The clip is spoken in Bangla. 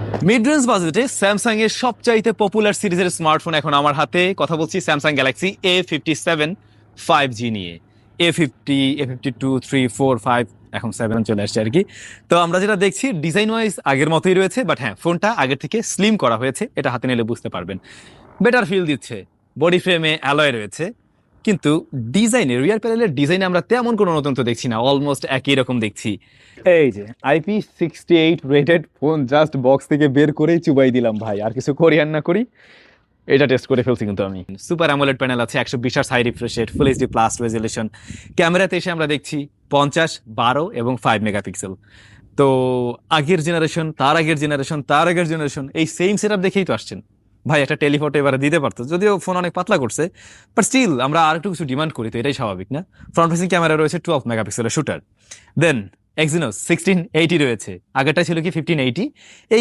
মিড রেঞ্জ বাজেটে স্যামসাং এর সবচাইতে পপুলার সিরিজের স্মার্টফোন এখন আমার হাতে। কথা বলছি স্যামসাং গ্যালাক্সি A57 5G নিয়ে। A50, A52, 3, 4, 5, এখন 7 চলে আসছে আর কি। তো আমরা যেটা দেখছি ডিজাইন ওয়াইজ আগের মতোই রয়েছে, বাট হ্যাঁ ফোনটা আগের থেকে স্লিম করা হয়েছে, এটা হাতে নিলে বুঝতে পারবেন। বেটার ফিল দিচ্ছে, বডি ফ্রেমে অ্যালয় রয়েছে, কিন্তু ডিজাইনে রিয়ার প্যানেলের ডিজাইনে আমরা তেমন কোনো নতুনত্ব দেখছি না, অলমোস্ট একই রকম দেখছি। এই যে IP68 rated phone just box থেকে বের করেই চুবাই দিলাম ভাই, আর কিছু করি আর না করি এটা টেস্ট করে ফেলছি কিন্তু আমি। সুপার অ্যামোলেড প্যানেল আছে, 120 high refresh rate, full HD plus resolution. ক্যামেরাতে এসে আমরা দেখছি 50, 12 এবং 5 মেগাপিক্সেল। তো আগের জেনারেশন, তার আগের জেনারেশন, তার আগের জেনারেশন, এই সেম সেটআপ দেখেই তো আসছেন ভাই। একটা টেলিফটো এবারে দিতে পারতো, যদিও ফোন অনেক পাতলা করছে, বাট স্টিল আমরা আর একটু কিছু ডিমান্ড করি, তো এটাই স্বাভাবিক না? ফ্রন্ট ফেসিং ক্যামেরা রয়েছে 12 মেগাপিক্সেলের শুটার। দেন Exynos 1680 রয়েছে, আগেরটা ছিল কি 1580। এই